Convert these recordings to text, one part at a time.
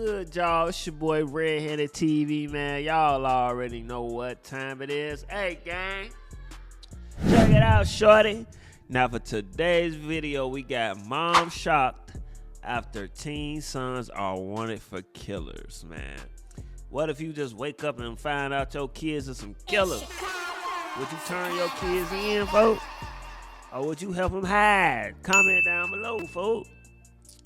good, y'all? It's your boy Redhandedtv, man. Y'all already know what time it is. Hey, gang, check it out, shorty. Now for today's video, we got mom shocked after teen sons are wanted for killers, man. What if you just wake up and find out your kids are some killers? Would you turn your kids in, folks? Or would you help them hide? Comment down below, folks.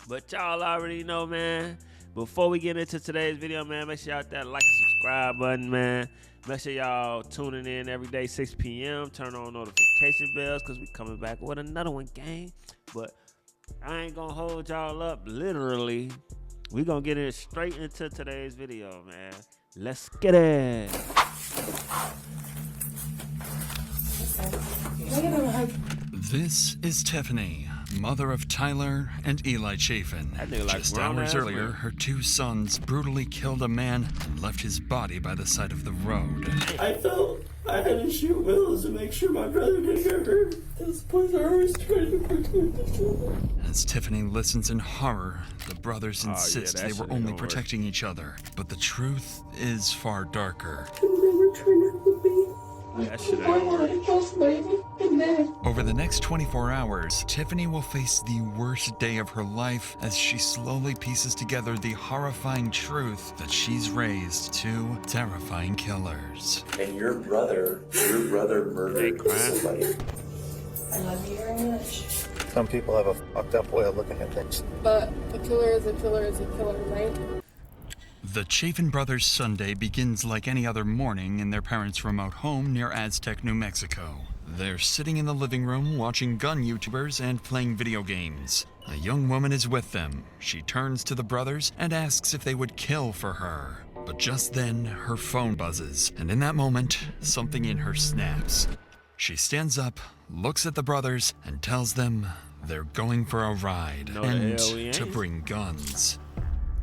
But y'all already know, man. Before we get into today's video, man, make sure y'all hit that like and subscribe button, man. Make sure y'all tuning in every day, 6 p.m. Turn on notification bells, because we coming back with another one, gang. But I ain't gonna hold y'all up, literally. We gonna get in straight into today's video, man. Let's get it. This is Tiffany, mother of Tyler and Eli Chaffin. Just hours earlier, her two sons brutally killed a man and left his body by the side of the road. I felt I had to shoot Willis to make sure my brother didn't get hurt. Those boys are always trying to protect each other. As Tiffany listens in horror, the brothers insist they were only protecting each other. But the truth is far darker. Over the next 24 hours, Tiffany will face the worst day of her life as she slowly pieces together the horrifying truth that she's raised two terrifying killers. And your brother murdered somebody. I love you very much. Some people have a fucked up way of looking at things. But a killer is a killer is a killer, right? The Chaffin brothers' Sunday begins like any other morning in their parents' remote home near Aztec, New Mexico. They're sitting in the living room watching gun YouTubers and playing video games. A young woman is with them. She turns to the brothers and asks if they would kill for her. But just then, her phone buzzes, and in that moment, something in her snaps. She stands up, looks at the brothers, and tells them they're going for a ride and to bring guns.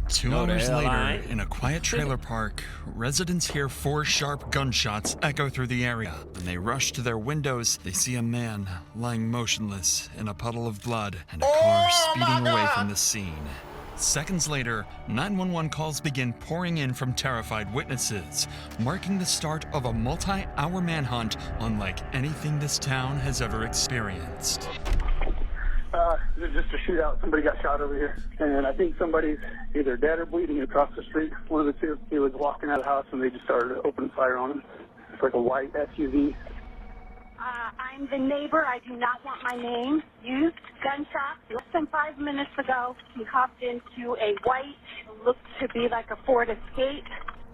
2 hours later, in a quiet trailer park, residents hear 4 sharp gunshots echo through the area. When they rush to their windows, they see a man lying motionless in a puddle of blood and a car speeding away from the scene. Seconds later, 911 calls begin pouring in from terrified witnesses, marking the start of a multi-hour manhunt unlike anything this town has ever experienced. This is just a shootout. Somebody got shot over here. And I think somebody's either dead or bleeding across the street. One of the two. He was walking out of the house and they just started opening fire on him. It's like a white SUV. I'm the neighbor. I do not want my name used. Gunshots. Less than 5 minutes ago, he hopped into a white, looked to be like a Ford Escape.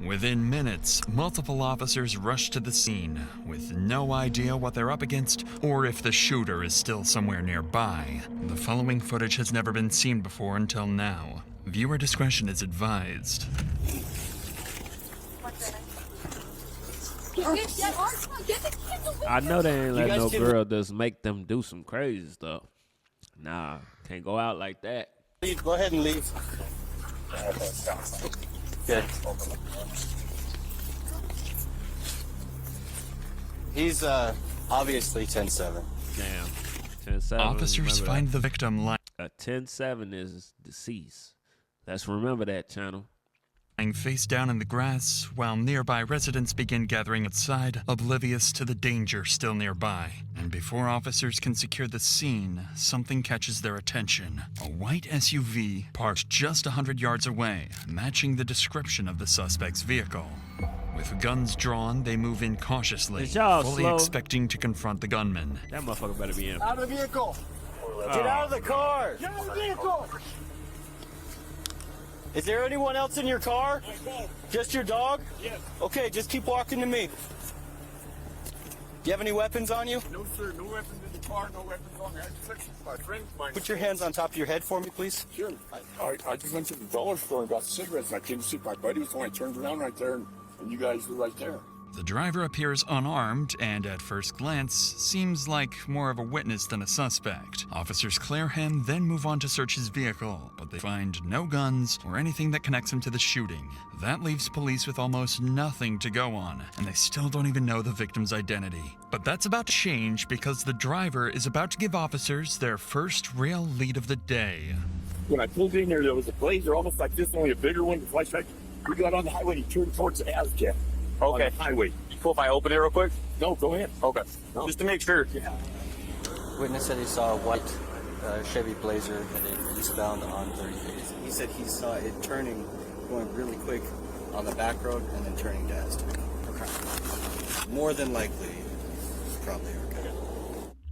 Within minutes, multiple officers rush to the scene with no idea what they're up against or if the shooter is still somewhere nearby. The following footage has never been seen before until now. Viewer discretion is advised. I know they ain't let no girl just make them do some crazy stuff. Nah, can't go out like that. Go ahead and leave. Good. He's obviously 10-7. Damn. 10-7. Officers find the victim lying. A 10-7 is deceased. Let's remember that, channel. Face down in the grass, while nearby residents begin gathering outside, oblivious to the danger still nearby. And before officers can secure the scene, something catches their attention. A white SUV parked just 100 yards away, matching the description of the suspect's vehicle. With guns drawn, they move in cautiously, fully expecting to confront the gunman. That motherfucker better be in. Out of the vehicle! Get out of the car! Get out of the vehicle! Is there anyone else in your car? Just your dog? Yes. Okay, just keep walking to me. Do you have any weapons on you? No, sir. No weapons in the car. No weapons on me. I just went to my friend's mine. Put your hands on top of your head for me, please. Sure. I just went to the dollar store and got cigarettes. And I came to see my buddy was home. I turned around right there, and you guys were right there. The driver appears unarmed and, at first glance, seems like more of a witness than a suspect. Officers clear him, then move on to search his vehicle, but they find no guns or anything that connects him to the shooting. That leaves police with almost nothing to go on, and they still don't even know the victim's identity. But that's about to change because the driver is about to give officers their first real lead of the day. When I pulled in there was a blazer almost like this, only a bigger one. The flashback. We got on the highway and he turned towards the Aztec. Okay. On the highway. Cool if I open it real quick? No, go ahead. Okay. No. Just to make sure. Yeah. Witness said he saw a white Chevy Blazer headed eastbound on 35th. He said he saw it turning, going really quick on the back road and then turning to Aztec. Okay. More than likely, probably okay.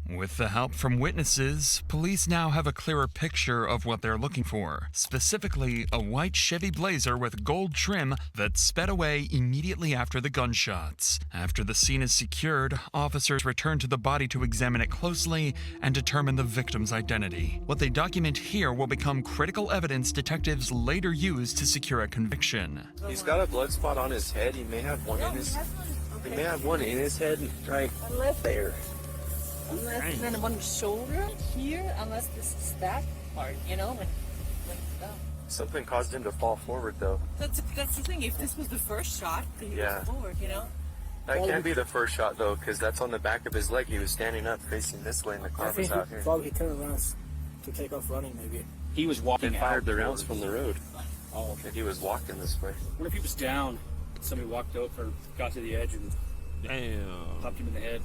With the help from witnesses, police now have a clearer picture of what they're looking for. Specifically, a white Chevy Blazer with gold trim that sped away immediately after the gunshots. After the scene is secured, officers return to the body to examine it closely and determine the victim's identity. What they document here will become critical evidence detectives later use to secure a conviction. He's got a blood spot on his head. He may have one in his. He may have one in his head, right there. Unless then one shoulder here, unless this is that part, you know, like that. Something caused him to fall forward, though. That's the thing. If this was the first shot, then he Yeah. was forward, you know. That can't be the first shot, though, because that's on the back of his leg. He was standing up, facing this way, and the car was out here. Probably turned around to take off running, maybe. He was walking He fired the rounds from the road. Oh, okay. He was walking this way. What if he was down? Somebody walked over, got to the edge, and popped him in the head.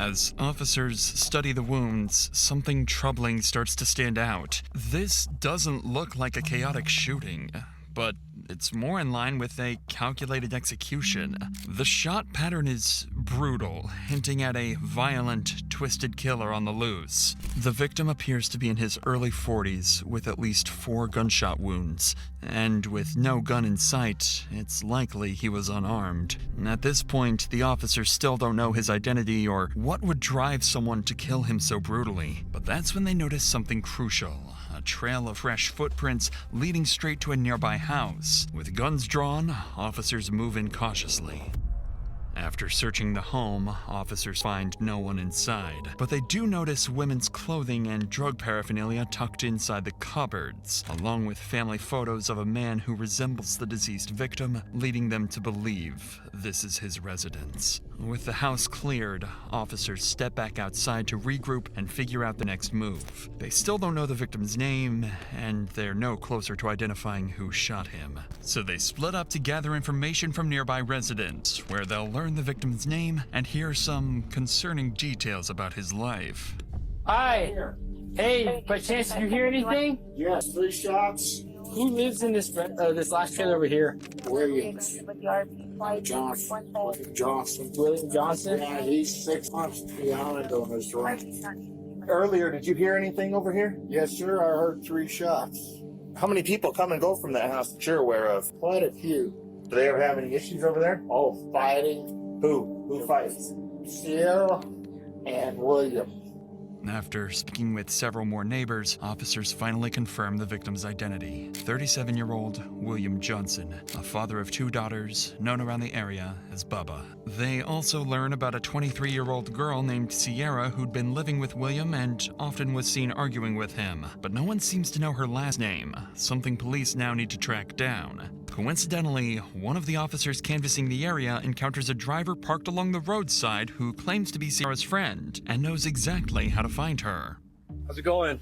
As officers study the wounds, something troubling starts to stand out. This doesn't look like a chaotic shooting, but it's more in line with a calculated execution. The shot pattern is brutal, hinting at a violent, twisted killer on the loose. The victim appears to be in his early 40s with at least 4 gunshot wounds, and with no gun in sight, it's likely he was unarmed. At this point, the officers still don't know his identity or what would drive someone to kill him so brutally. But that's when they notice something crucial. A trail of fresh footprints leading straight to a nearby house. With guns drawn, officers move in cautiously. After searching the home, officers find no one inside, but they do notice women's clothing and drug paraphernalia tucked inside the cupboards, along with family photos of a man who resembles the deceased victim, leading them to believe this is his residence. With the house cleared, officers step back outside to regroup and figure out the next move. They still don't know the victim's name, and they're no closer to identifying who shot him. So they split up to gather information from nearby residents, where they'll learn the victim's name and hear some concerning details about his life. Hi. Hey, by chance, did you hear anything? Yes, 3 shots. Who lives in this last trailer over here? Williams. Johnson. Johnson. William Johnson? Yeah, he's 6 months behind on his rent. Earlier, did you hear anything over here? Yes, sir. I heard 3 shots. How many people come and go from that house that you're aware of? Quite a few. Do they ever have any issues over there? Oh, fighting. Who fights? Sierra and William. After speaking with several more neighbors, officers finally confirm the victim's identity. 37-year-old William Johnson, a father of 2 daughters, known around the area as Bubba. They also learn about a 23-year-old girl named Sierra who'd been living with William and often was seen arguing with him. But no one seems to know her last name, something police now need to track down. Coincidentally, one of the officers canvassing the area encounters a driver parked along the roadside who claims to be Sierra's friend and knows exactly how to find her. How's it going?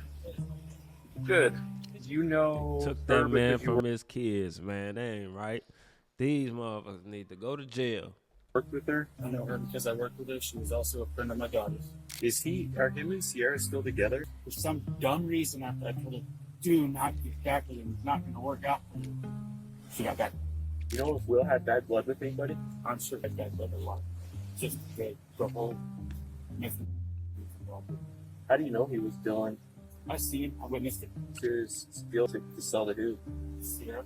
Good. You know. Took that man from his kids, man. That ain't right. These motherfuckers need to go to jail. Worked with her. I know her because I worked with her. She was also a friend of my daughter's. Are him and Sierra still together? For some dumb reason, after I told her, do not get back with him, it's not going to work out for you. She got back. You know if Will had bad blood with anybody? I'm sure I got that a lot. Just the whole missing. How do you know he was Dylan? I see him. I witnessed it. To steal to sell to who? Sierra.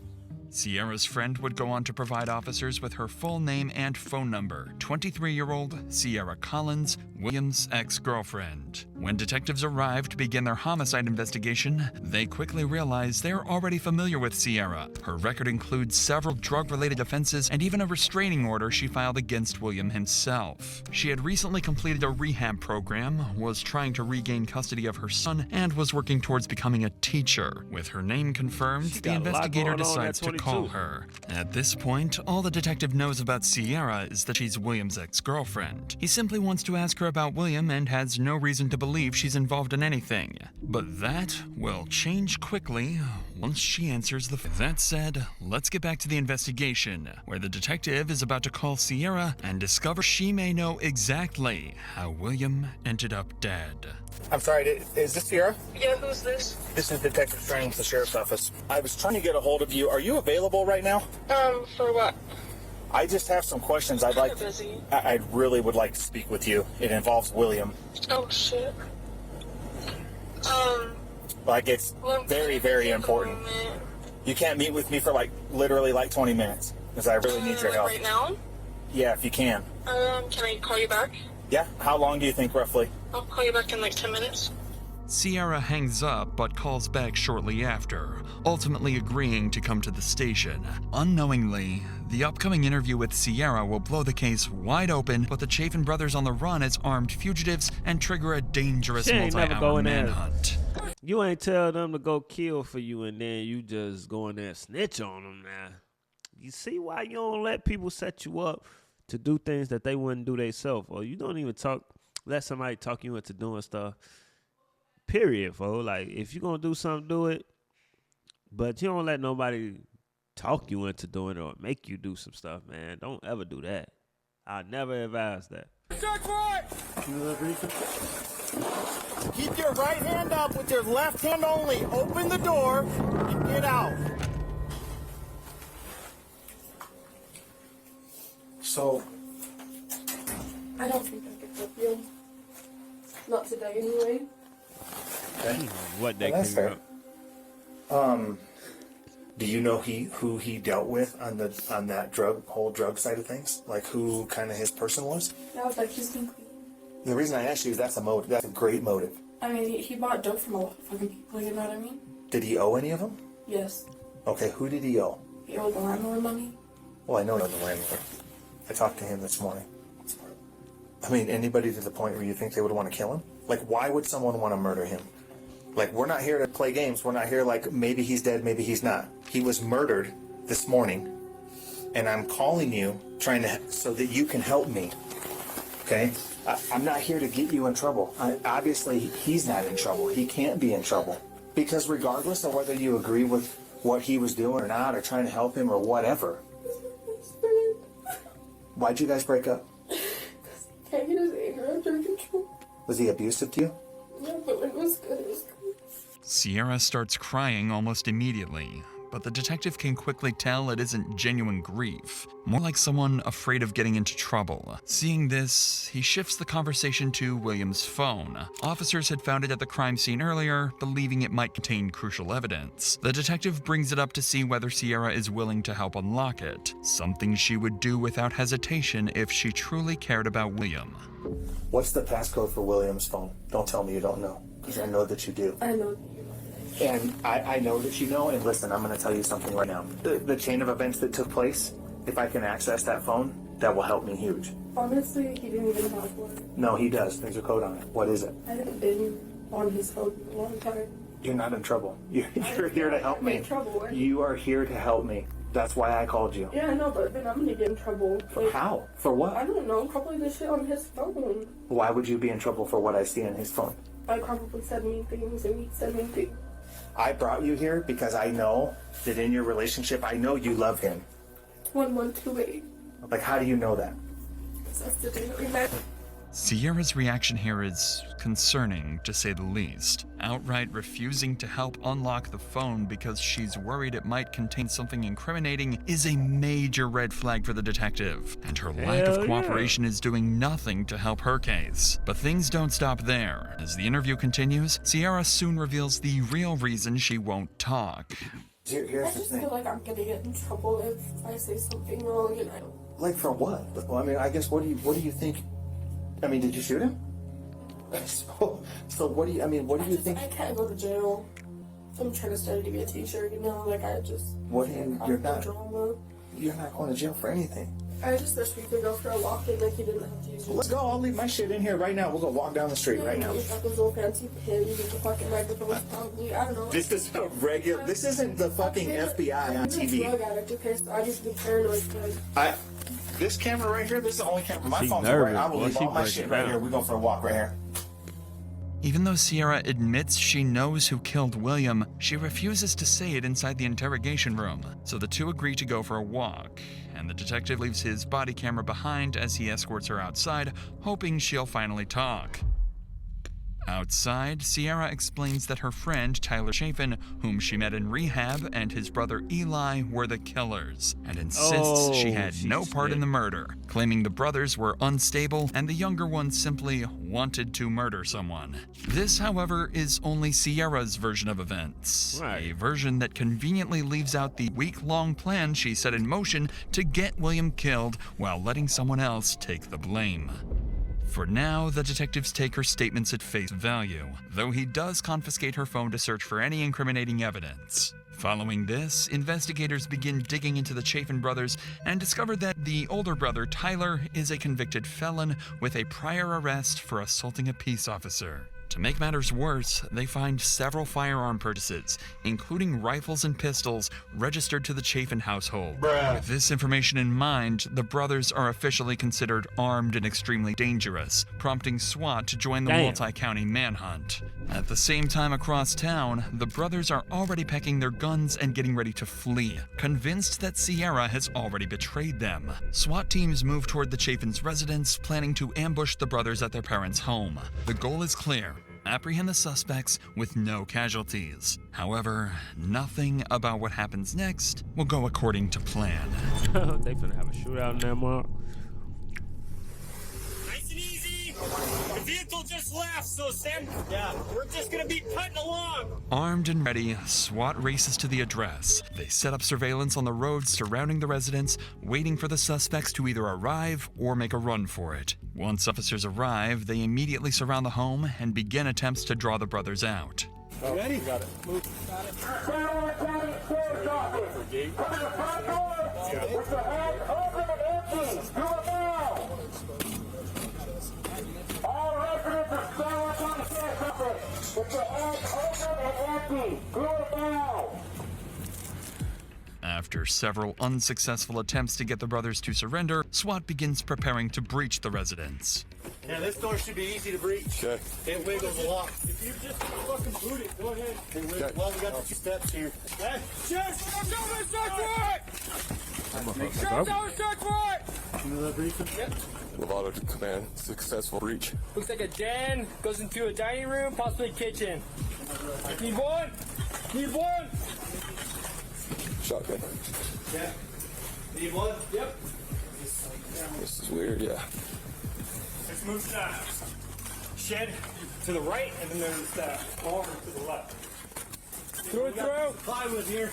Sierra's friend would go on to provide officers with her full name and phone number, 23-year-old Sierra Collins, William's ex-girlfriend. When detectives arrived to begin their homicide investigation, they quickly realized they're already familiar with Sierra. Her record includes several drug-related offenses and even a restraining order she filed against William himself. She had recently completed a rehab program, was trying to regain custody of her son, and was working towards becoming a teacher. With her name confirmed, the investigator decides to call her. At this point, all the detective knows about Sierra is that she's William's ex-girlfriend. He simply wants to ask her about William and has no reason to believe she's involved in anything. But that will change quickly once she answers the phone. That said, let's get back to the investigation, where the detective is about to call Sierra and discover she may know exactly how William ended up dead. I'm sorry, is this Sierra? Yeah, who's this? This is Detective Strang with the Sheriff's Office. I was trying to get a hold of you. Are you available right now? For what? I just have some questions I'd like. Busy. I really would like to speak with you. It involves William. Oh, shit. Like, it's very, very important. You can't meet with me for, like, literally, like, 20 minutes. Because I really need your help. Right now? Yeah, if you can. Can I call you back? Yeah? How long do you think, roughly? I'll call you back in like 10 minutes. Sierra hangs up but calls back shortly after, ultimately agreeing to come to the station. Unknowingly, the upcoming interview with Sierra will blow the case wide open, put the Chaffin brothers on the run as armed fugitives, and trigger a dangerous multi-hour manhunt. You ain't tell them to go kill for you, and then you just go in there and snitch on them now. You see why you don't let people set you up to do things that they wouldn't do themselves, or you don't even let somebody talk you into doing stuff. Period, folks. Like, if you're gonna do something, do it. But you don't let nobody talk you into doing it or make you do some stuff, man. Don't ever do that. I never advise that. Keep your right hand up with your left hand only. Open the door and get out. So, I don't think I could help you. Not today, anyway. Okay. What they that's figure fair. out. Do you know who he dealt with on that whole drug side of things? Like, who kind of his person was? That was like his thing. The reason I asked you is that's a motive. That's a great motive. I mean, he bought dope from a lot of fucking people, you know what I mean? Did he owe any of them? Yes. Okay, who did he owe? He owed the landlord money. Well, I know the landlord. I talked to him this morning. I mean, anybody to the point where you think they would want to kill him? Like, why would someone want to murder him? Like, we're not here to play games. We're not here like, maybe he's dead, maybe he's not. He was murdered this morning, and I'm calling you so that you can help me, okay? I'm not here to get you in trouble. Obviously, he's not in trouble. He can't be in trouble. Because regardless of whether you agree with what he was doing or not, or trying to help him or whatever, why'd you guys break up? Can't get his anger under control. Was he abusive to you? Yeah, but when it was good, it was good. Sierra starts crying almost immediately, but the detective can quickly tell it isn't genuine grief, more like someone afraid of getting into trouble. Seeing this, he shifts the conversation to William's phone. Officers had found it at the crime scene earlier, believing it might contain crucial evidence. The detective brings it up to see whether Sierra is willing to help unlock it, something she would do without hesitation if she truly cared about William. What's the passcode for William's phone? Don't tell me you don't know, because I know that you do. I know. And I know that you know, and listen, I'm going to tell you something right now. The chain of events that took place, if I can access that phone, that will help me huge. Honestly, he didn't even have one. No, he does. There's a code on it. What is it? I haven't been on his phone in a long time. You're not in trouble. You're here to help me. I'm in trouble. You are here to help me. That's why I called you. Yeah, I know, but then I'm going to get in trouble. Like, how? For what? I don't know. Probably the shit on his phone. Why would you be in trouble for what I see on his phone? I probably said mean things and he said mean things. I brought you here because I know that in your relationship, I know you love him. 1128. Like, how do you know that? That's the day that we met. Sierra's reaction here is concerning, to say the least. Outright refusing to help unlock the phone because she's worried it might contain something incriminating is a major red flag for the detective, and her lack of cooperation is doing nothing to help her case. But things don't stop there. As the interview continues, Sierra soon reveals the real reason she won't talk. I just feel like I'm gonna get in trouble if I say something wrong, and I don't. Like, for what? Well, I mean, I guess, what do you think? I mean, did you shoot him? So what do you think? I can't go to jail. I'm trying to study to be a teacher, you know, like I just... You're not going to jail for anything. I just wish we could go for a walk and like you didn't have to use it. Let's go. I'll leave my shit in here right now. We'll go walk down the street right now. You've got those little fancy pins with the fucking microphones probably. I don't know. This is a regular. This isn't the fucking FBI on TV. Drug addict, okay, so I just be paranoid. This camera right here, this is the only camera. My She's phone's nervous, right. I will boy. leave She all my breaking shit right down. here. We go for a walk right here. Even though Sierra admits she knows who killed William, she refuses to say it inside the interrogation room, so the two agree to go for a walk, and the detective leaves his body camera behind as he escorts her outside, hoping she'll finally talk. Outside, Sierra explains that her friend Tyler Chaffin, whom she met in rehab, and his brother Eli were the killers, and insists she had no part in the murder, claiming the brothers were unstable and the younger one simply wanted to murder someone. This, however, is only Sierra's version of events, a version that conveniently leaves out the week-long plan she set in motion to get William killed while letting someone else take the blame. For now, the detectives take her statements at face value, though he does confiscate her phone to search for any incriminating evidence. Following this, investigators begin digging into the Chaffin brothers and discover that the older brother, Tyler, is a convicted felon with a prior arrest for assaulting a peace officer. To make matters worse, they find several firearm purchases, including rifles and pistols, registered to the Chaffin household. With this information in mind, the brothers are officially considered armed and extremely dangerous, prompting SWAT to join the multi-county manhunt. At the same time across town, the brothers are already packing their guns and getting ready to flee, convinced that Sierra has already betrayed them. SWAT teams move toward the Chaffin's residence, planning to ambush the brothers at their parents' home. The goal is clear: apprehend the suspects with no casualties. However, nothing about what happens next will go according to plan. They finna have a shootout in there, Mark. Nice and easy. The vehicle just left, so Sam, we're just gonna be putting along. Armed and ready, SWAT races to the address. They set up surveillance on the roads surrounding the residence, waiting for the suspects to either arrive or make a run for it. Once officers arrive, they immediately surround the home and begin attempts to draw the brothers out. You ready? Got it. Move. Got it. All residents are still up on the surface. With the hands open and empty. Cool it down. After several unsuccessful attempts to get the brothers to surrender, SWAT begins preparing to breach the residence. Yeah, this door should be easy to breach. Okay. It wiggles a lot. If you just fucking boot it, go ahead. Okay. Well, we got the 2 steps here. Hey, just go to the search warrant! You know that breach? Yep. Lovato to command, successful breach. Looks like a den, goes into a dining room, possibly kitchen. Need one? Need one? Shotgun. Yeah. Need one? Yep. This is weird, yeah. Let's move to the shed to the right, and then there's the barn to the left. Through. Plywood here.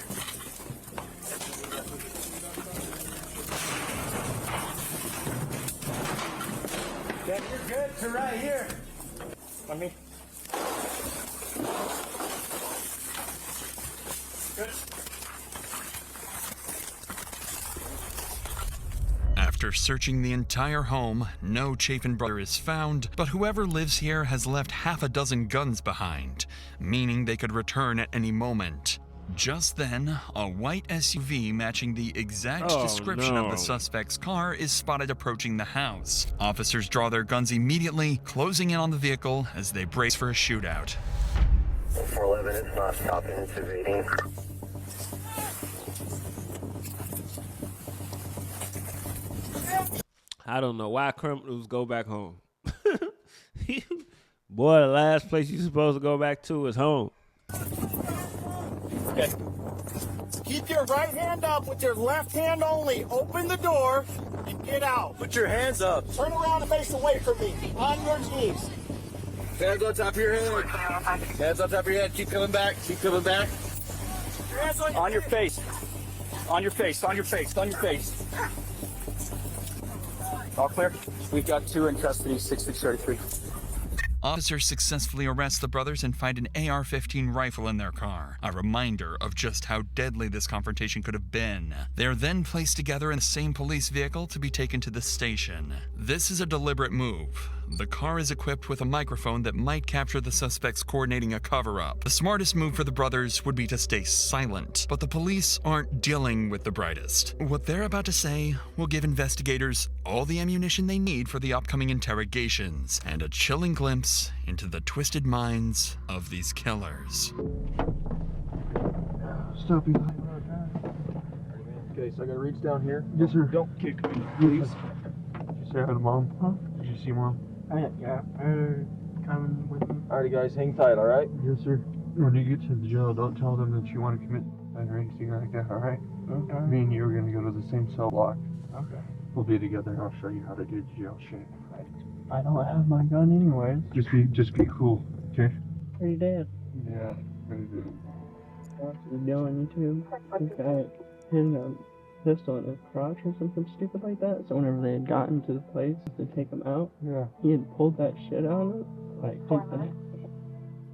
Yeah, you're good to right here. Let me. Good. After searching the entire home, no Chaffin brother is found, but whoever lives here has left half a dozen guns behind, meaning they could return at any moment. Just then, a white SUV matching the exact description of the suspect's car is spotted approaching the house. Officers draw their guns immediately, closing in on the vehicle as they brace for a shootout. 411 is not stopping, it's evading. I don't know why criminals go back home. Boy, the last place you're supposed to go back to is home. Okay. Keep your right hand up with your left hand only. Open the door and get out. Put your hands up. Turn around and face away from me. On your knees. Hands on top of your head. Hands on top of your head. Keep coming back. Keep coming back. Hands on your face. On your face. On your face. On your face. All clear? We've got 2 in custody, 6-633. Officers successfully arrest the brothers and find an AR-15 rifle in their car, a reminder of just how deadly this confrontation could have been. They are then placed together in the same police vehicle to be taken to the station. This is a deliberate move. The car is equipped with a microphone that might capture the suspects coordinating a cover-up. The smartest move for the brothers would be to stay silent, but the police aren't dealing with the brightest. What they're about to say will give investigators all the ammunition they need for the upcoming interrogations, and a chilling glimpse into the twisted minds of these killers. Stop, Eli. Okay, so I gotta reach down here. Yes, sir. Don't kick me, please. Did you say hi to Mom? Huh? Did you see Mom? Yeah. Coming with me. Alrighty, guys, hang tight, alright? Yes, sir. When you get to the jail, don't tell them that you want to commit or anything like that, alright? Okay. Me and you are gonna go to the same cell block. Okay. We'll be together and I'll show you how to do jail shit. Right. I don't have my gun anyways. Just be cool, okay? Pretty dead. Yeah, pretty dead. What's he doing, too? This guy hid a pistol in his crotch or something stupid like that. So whenever they had gotten to the place to take him out, yeah, he had pulled that shit out of it. Like,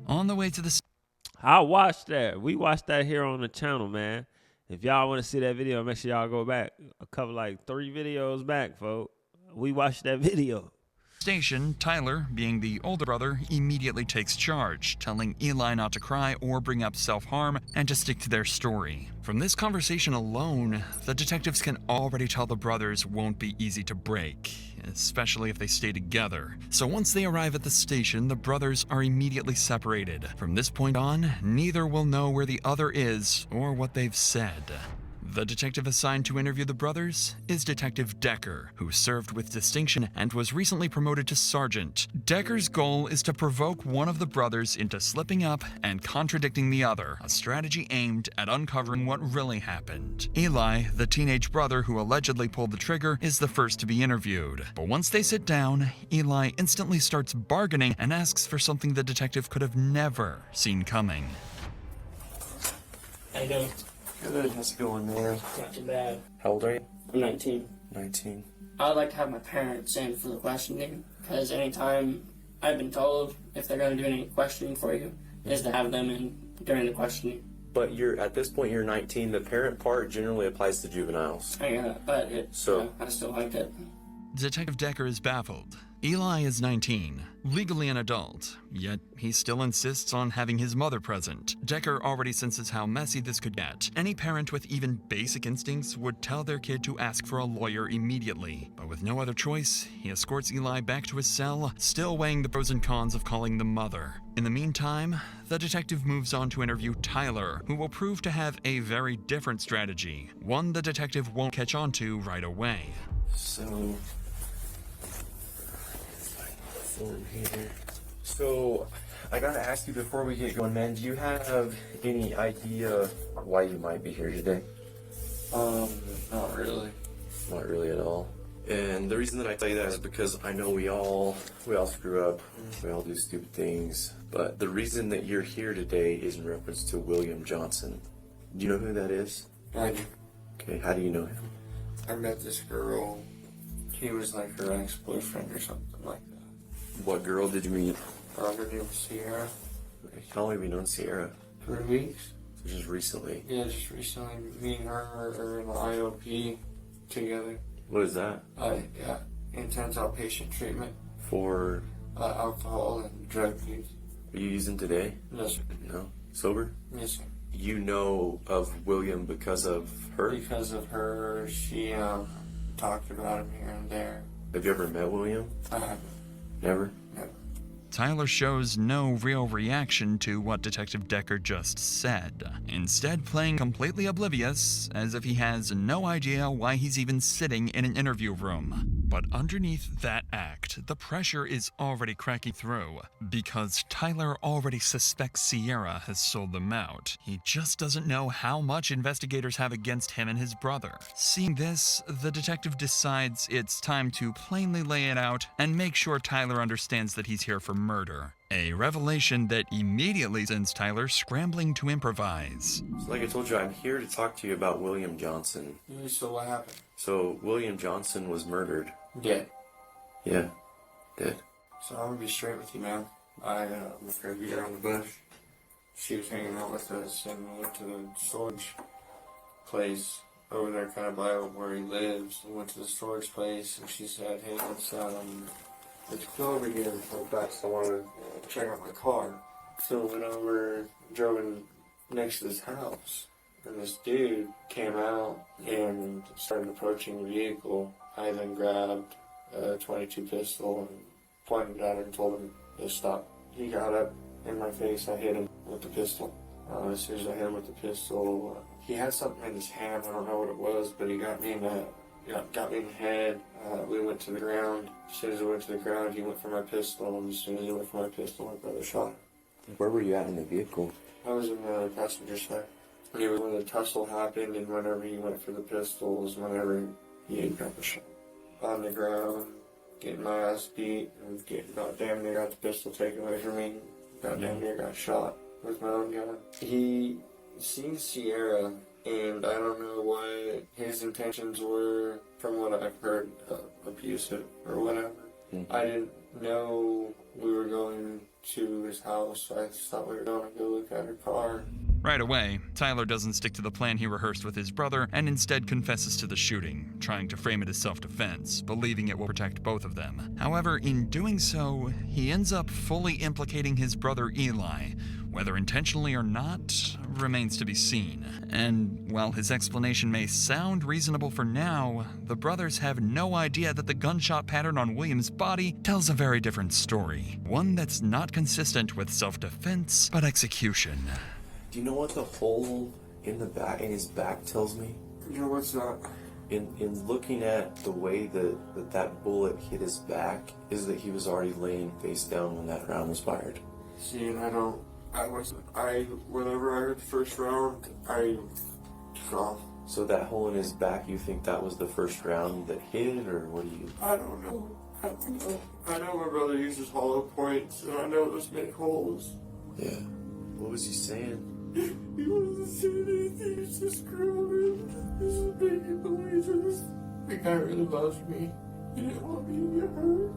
on the way to the... I watched that. We watched that here on the channel, man. If y'all want to see that video, make sure y'all go back a couple, like 3 videos back, folks. We watched that video. Station, Tyler, being the older brother, immediately takes charge, telling Eli not to cry or bring up self-harm and to stick to their story. From this conversation alone, the detectives can already tell the brothers won't be easy to break, especially if they stay together. So once they arrive at the station, the brothers are immediately separated. From this point on, neither will know where the other is or what they've said. The detective assigned to interview the brothers is Detective Decker, who served with distinction and was recently promoted to sergeant. Decker's goal is to provoke one of the brothers into slipping up and contradicting the other, a strategy aimed at uncovering what really happened. Eli, the teenage brother who allegedly pulled the trigger, is the first to be interviewed. But once they sit down, Eli instantly starts bargaining and asks for something the detective could have never seen coming. How you doing? Good, how's it going, man? Not too bad. How old are you? I'm 19. 19. I would like to have my parents in for the questioning, because anytime I've been told if they're going to do any questioning for you, is to have them in during the questioning. But at this point you're 19. The parent part generally applies to juveniles. I get it, but I still like it. Detective Decker is baffled. Eli is 19, legally an adult, yet he still insists on having his mother present. Decker already senses how messy this could get. Any parent with even basic instincts would tell their kid to ask for a lawyer immediately. But with no other choice, he escorts Eli back to his cell, still weighing the pros and cons of calling the mother. In the meantime, the detective moves on to interview Tyler, who will prove to have a very different strategy, one the detective won't catch on to right away. So, I gotta ask you before we get going, man, do you have any idea why you might be here today? Not really. Not really at all. And the reason that I tell you that is because I know we all screw up, we all do stupid things, but the reason that you're here today is in reference to William Johnson. Do you know who that is? I do. Okay, how do you know him? I met this girl. He was like her ex-boyfriend or something like that. What girl did you meet? Her name was Sierra. How long have you known Sierra? 3 weeks. So just recently? Yeah, just recently. Me and her are in the IOP together. What is that? Yeah, intense outpatient treatment. For? Alcohol and drug use. Are you using today? Yes, sir. No? Sober? Yes, sir. You know of William because of her? Because of her, she talked about him here and there. Have you ever met William? I haven't. Never? Never. Tyler shows no real reaction to what Detective Decker just said, instead playing completely oblivious, as if he has no idea why he's even sitting in an interview room. But underneath that act, the pressure is already cracking through, because Tyler already suspects Sierra has sold them out. He just doesn't know how much investigators have against him and his brother. Seeing this, the detective decides it's time to plainly lay it out and make sure Tyler understands that he's here for murder. A revelation that immediately sends Tyler scrambling to improvise. So like I told you, I'm here to talk to you about William Johnson. So what happened? So William Johnson was murdered. Dead. Yeah, dead. So I'm gonna be straight with you, man. I was going to be around the bush. She was hanging out with us and we went to the storage place over there kind of by where he lives. We went to the storage place and she said, hey, let's go over here real fast. I want to check out my car. So we went over, drove in next to this house. And this dude came out and started approaching the vehicle. I then grabbed a .22 pistol and pointed at him and told him to stop. He got up in my face. I hit him with the pistol. As soon as I hit him with the pistol, he had something in his hand. I don't know what it was, but he got me in the head. We went to the ground. As soon as we went to the ground, he went for my pistol. And as soon as he went for my pistol, my brother shot him. Where were you at in the vehicle? I was in the passenger side. It was when the tussle happened, and whenever he went for the pistol was whenever he had got the shot. On the ground, getting my ass beat, and about damn near got the pistol taken away from me. About damn near got shot with my own gun. He seen Sierra, and I don't know what his intentions were, from what I've heard, abusive or whatever. I didn't know we were going to his house, so I just thought we were going to go look at her car. Right away, Tyler doesn't stick to the plan he rehearsed with his brother and instead confesses to the shooting, trying to frame it as self-defense, believing it will protect both of them. However, in doing so, he ends up fully implicating his brother Eli. Whether intentionally or not, remains to be seen. And while his explanation may sound reasonable for now, the brothers have no idea that the gunshot pattern on William's body tells a very different story. One that's not consistent with self-defense, but execution. Do you know what the hole in his back tells me? You know what's that? In looking at the way that bullet hit his back, is that he was already laying face down when that round was fired. See, and whenever I heard the first round, I took off. So that hole in his back, you think that was the first round that hit, or what do you? I don't know. I know my brother uses hollow points, and I know those make holes. Yeah. What was he saying? He wasn't saying anything, he was just screaming. This is making noises. The guy really loves me. He didn't want me to get hurt.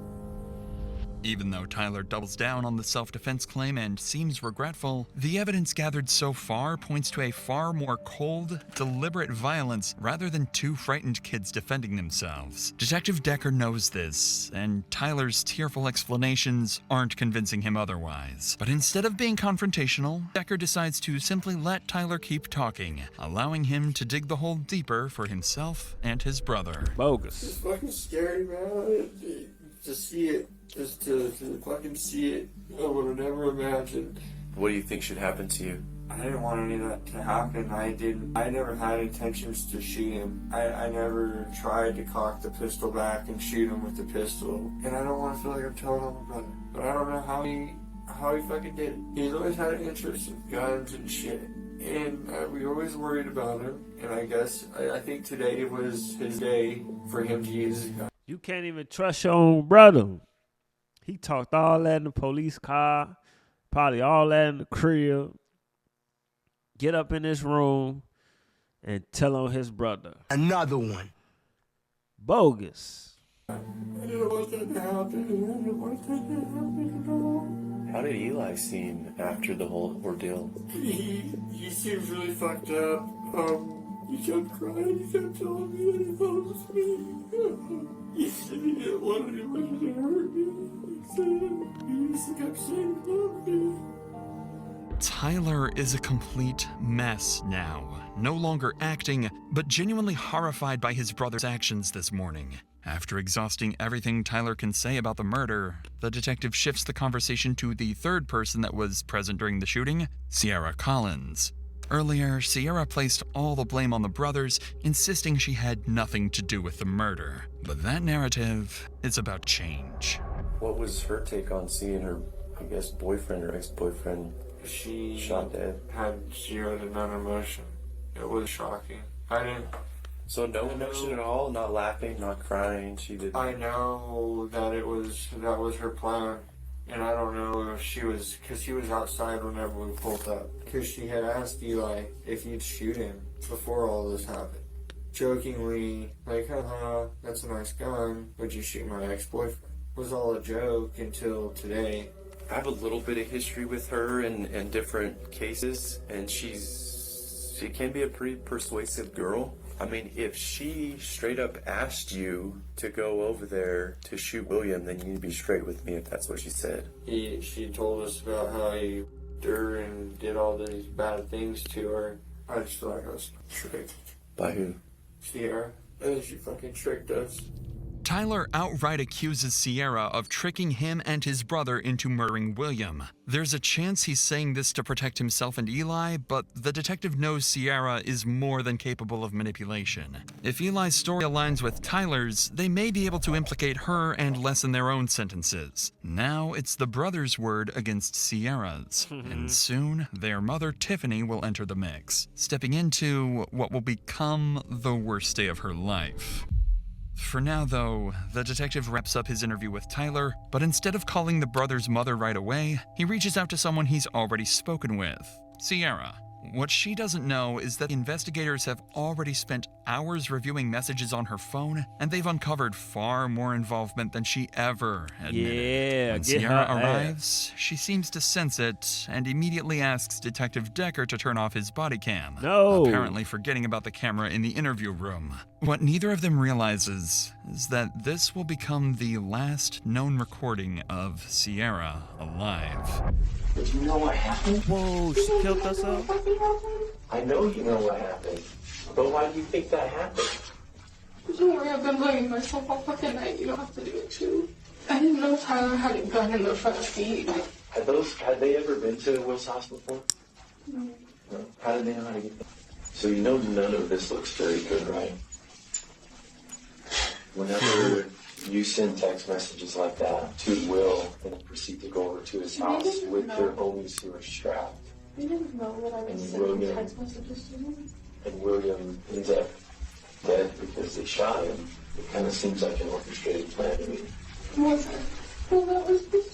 Even though Tyler doubles down on the self-defense claim and seems regretful, the evidence gathered so far points to a far more cold, deliberate violence rather than two frightened kids defending themselves. Detective Decker knows this, and Tyler's tearful explanations aren't convincing him otherwise. But instead of being confrontational, Decker decides to simply let Tyler keep talking, allowing him to dig the hole deeper for himself and his brother. Bogus. It's fucking scary, man. To see it. Just to fucking see it, I would have never imagined. What do you think should happen to you? I didn't want any of that to happen. I never had intentions to shoot him. I never tried to cock the pistol back and shoot him with the pistol. And I don't want to feel like I'm telling on my brother. But I don't know how he fucking did it. He's always had an interest in guns and shit. And we always worried about him. And I think today was his day for him to use his gun. You can't even trust your own brother. He talked all that in the police car, probably all that in the crib. Get up in this room and tell on his brother. Another one. Bogus. I didn't want that to happen. I didn't want that to happen at all. How did Eli seem after the whole ordeal? He seems really fucked up. He kept crying. He kept telling me that he loves me. He said he didn't want anybody to hurt me. He kept saying he loved me. Tyler is a complete mess now, no longer acting, but genuinely horrified by his brother's actions this morning. After exhausting everything Tyler can say about the murder, the detective shifts the conversation to the third person that was present during the shooting, Sierra Collins. Earlier, Sierra placed all the blame on the brothers, insisting she had nothing to do with the murder. But that narrative is about change. What was her take on seeing her, boyfriend or ex-boyfriend shot dead? Had zero to none emotion. It was shocking. So no emotion at all? Not laughing, not crying? She didn't? I know that that was her plan. And I don't know if she was, because he was outside whenever we pulled up. Because she had asked Eli if he'd shoot him before all this happened. Jokingly, like, haha, that's a nice gun, would you shoot my ex-boyfriend? Was all a joke until today. I have a little bit of history with her in different cases, and she can be a pretty persuasive girl. I mean, if she straight up asked you to go over there to shoot William, then you need to be straight with me if that's what she said. She told us about how he her and did all these bad things to her. I just feel like I was tricked. By who? Sierra. And she fucking tricked us. Tyler outright accuses Sierra of tricking him and his brother into murdering William. There's a chance he's saying this to protect himself and Eli, but the detective knows Sierra is more than capable of manipulation. If Eli's story aligns with Tyler's, they may be able to implicate her and lessen their own sentences. Now it's the brother's word against Sierra's, and soon their mother Tiffany will enter the mix, stepping into what will become the worst day of her life. For now, though, the detective wraps up his interview with Tyler, but instead of calling the brother's mother right away, he reaches out to someone he's already spoken with, Sierra. What she doesn't know is that investigators have already spent hours reviewing messages on her phone, and they've uncovered far more involvement than she ever admitted. Yeah, when get Sierra her arrives, she seems to sense it and immediately asks Detective Decker to turn off his body cam, apparently forgetting about the camera in the interview room. What neither of them realizes is that this will become the last known recording of Sierra alive. But you know what happened? Whoa, she killed herself? I know you know what happened. But why do you think that happened? Don't worry, I've been blaming myself all fucking night. You don't have to do it too. I didn't know Tyler had a gun in the front seat. Had they ever been to Will's house before? No. No? How did they know how to get there? So you know none of this looks very good, right? Whenever you send text messages like that to Will and proceed to go over to his house with their homies who are strapped. They didn't know that I was sending text messages to him. And William ends up dead because they shot him. It kind of seems like an orchestrated plan to me. Was it? Well, that was the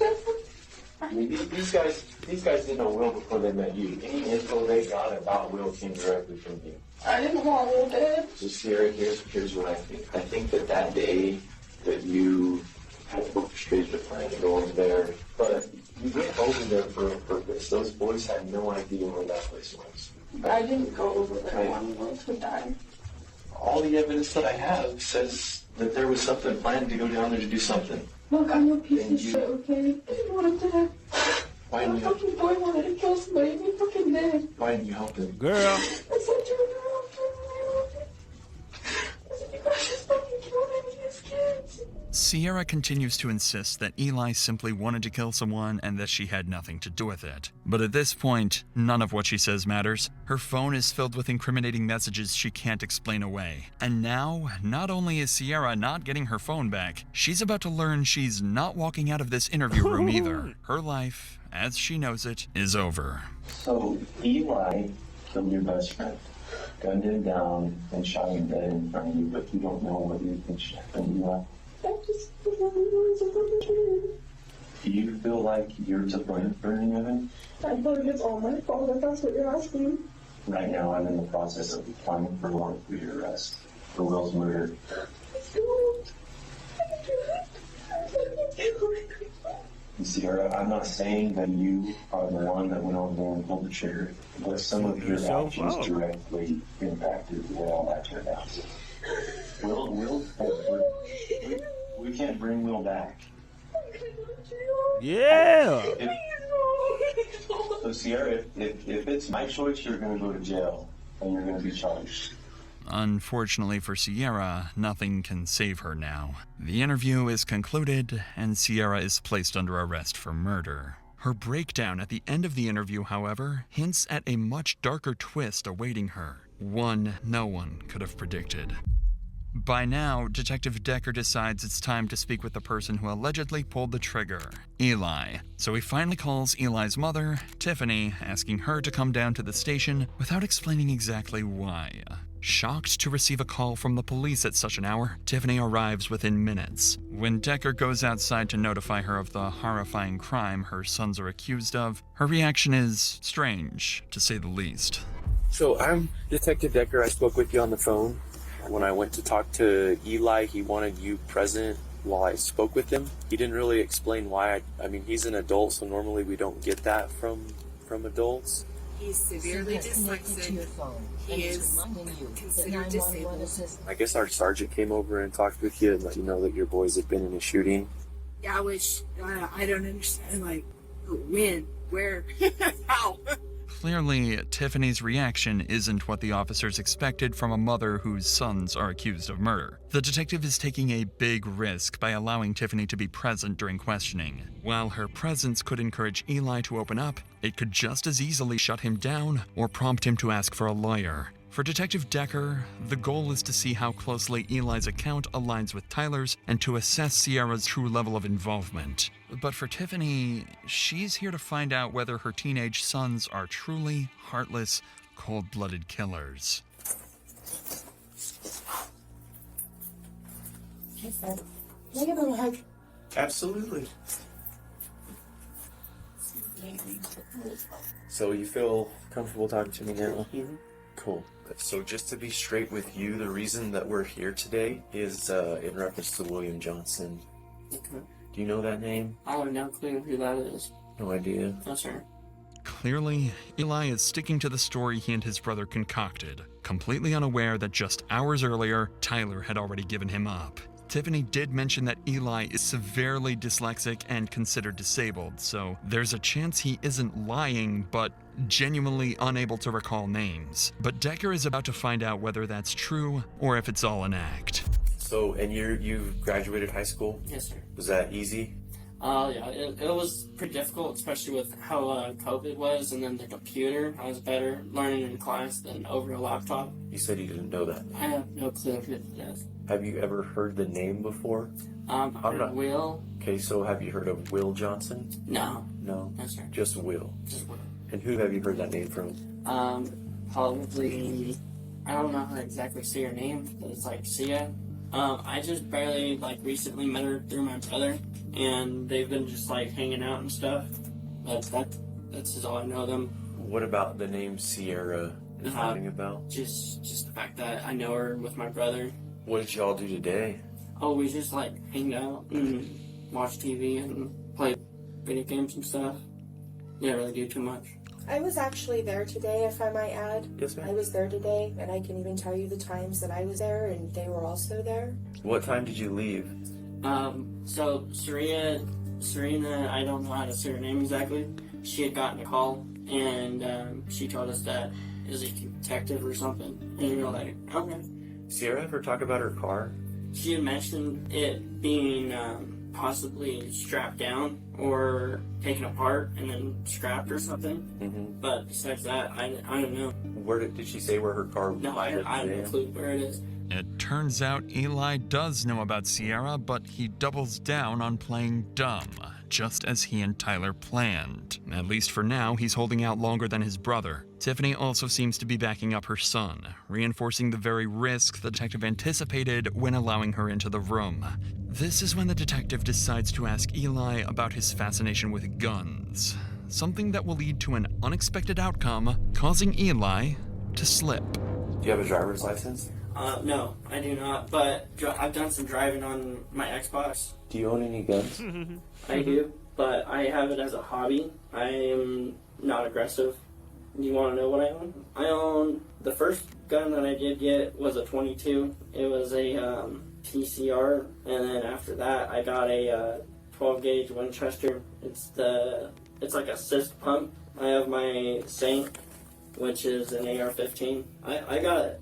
I mean, these guys didn't know Will before they met you. Any info they got about Will came directly from you. I didn't want Will dead. So Sierra, here's what I think. I think that day that you had orchestrated the plan to go over there, but you went over there for a purpose. Those boys had no idea where that place was. I didn't go over there wanting Will to die. All the evidence that I have says that there was something planned to go down there to do something. Look, I'm a piece of shit, okay? I didn't want to die. Why didn't you help fucking boy wanted to kill somebody, and he fucking dead. Why didn't you help him? Girl. I said you guys just fucking killed him and his kids. Sierra continues to insist that Eli simply wanted to kill someone and that she had nothing to do with it. But at this point, none of what she says matters. Her phone is filled with incriminating messages she can't explain away. And now, not only is Sierra not getting her phone back, she's about to learn she's not walking out of this interview room either. Her life, as she knows it, is over. So Eli killed your best friend, gunned him down, and shot him dead in front of you, but you don't know what you think should happen, Eli. Do you feel like you're to blame for any of it? I thought it's all my fault if that's what you're asking. Right now, I'm in the process of applying for warrant for your arrest for Will's murder. Sierra, I'm not saying that you are the one that went over there and pulled the trigger, but some of your actions directly impacted the way all that turned out. We can't bring Will back. Yeah. So Sierra, if it's my choice, you're going to go to jail and you're going to be charged. Unfortunately for Sierra, nothing can save her now. The interview is concluded, and Sierra is placed under arrest for murder. Her breakdown at the end of the interview, however, hints at a much darker twist awaiting her, one no one could have predicted. By now, Detective Decker decides it's time to speak with the person who allegedly pulled the trigger, Eli. So he finally calls Eli's mother, Tiffany, asking her to come down to the station without explaining exactly why. Shocked to receive a call from the police at such an hour, Tiffany arrives within minutes. When Decker goes outside to notify her of the horrifying crime her sons are accused of, her reaction is strange, to say the least. So I'm Detective Decker. I spoke with you on the phone. when I went to talk to Eli, he wanted you present while I spoke with him. He didn't really explain why. I mean, he's an adult, so normally we don't get that from adults. He's severely dyslexic. He is considered disabled. I guess our sergeant came over and talked with you and let you know that your boys had been in a shooting. Yeah, which I don't understand. Like, when, where, how? Clearly, Tiffany's reaction isn't what the officers expected from a mother whose sons are accused of murder. The detective is taking a big risk by allowing Tiffany to be present during questioning. While her presence could encourage Eli to open up, it could just as easily shut him down or prompt him to ask for a lawyer. For Detective Decker, the goal is to see how closely Eli's account aligns with Tyler's and to assess Sierra's true level of involvement. But for Tiffany, she's here to find out whether her teenage sons are truly heartless, cold-blooded killers. Hey, Fred. Can I give him a hug? Absolutely. So you feel comfortable talking to me now? Mm-hmm. Cool. So just to be straight with you, the reason that we're here today is in reference to William Johnson. Okay. Do you know that name? I have no clue who that is. No idea. No, sir. Clearly, Eli is sticking to the story he and his brother concocted, completely unaware that just hours earlier, Tyler had already given him up. Tiffany did mention that Eli is severely dyslexic and considered disabled, so there's a chance he isn't lying, but genuinely unable to recall names. But Decker is about to find out whether that's true or if it's all an act. So, and you graduated high school? Yes, sir. Was that easy? Yeah, it was pretty difficult, especially with how COVID was, and then the computer. I was better learning in class than over a laptop. You said you didn't know that. I have no clue who it is. Have you ever heard the name before? I've heard Will. Okay, so have you heard of Will Johnson? No. No? No, sir. Just Will? Just Will. And who have you heard that name from? Probably, I don't know how to exactly say her name, but it's like Sia. I just barely, recently met her through my brother, and they've been just, hanging out and stuff. But that's just all I know them. What about the name Sierra is talking about? Just the fact that I know her with my brother. What did y'all do today? Oh, we just, hang out and watch TV and play video games and stuff. Didn't really do too much. I was actually there today, if I might add. Yes, ma'am. I was there today, and I can even tell you the times that I was there, and they were also there. What time did you leave? So Serena, I don't know how to say her name exactly. She had gotten a call, and she told us that it was a detective or something. And we were like, okay. Sierra ever talk about her car? She had mentioned it being possibly strapped down or taken apart and then scrapped or something. Mm-hmm. But besides that, I don't know. Where did she say where her car was? No, I have no clue where it is. It turns out Eli does know about Sierra, but he doubles down on playing dumb, just as he and Tyler planned. At least for now, he's holding out longer than his brother. Tiffany also seems to be backing up her son, reinforcing the very risk the detective anticipated when allowing her into the room. This is when the detective decides to ask Eli about his fascination with guns, something that will lead to an unexpected outcome, causing Eli to slip. Do you have a driver's license? No, I do not, but I've done some driving on my Xbox. Do you own any guns? I do, but I have it as a hobby. I am not aggressive. You want to know what I own? I own, the first gun that I did get was a 22. It was a PCR, and then after that I got a 12 gauge Winchester. It's like a cyst pump. I have my Saint, which is an AR-15. I got it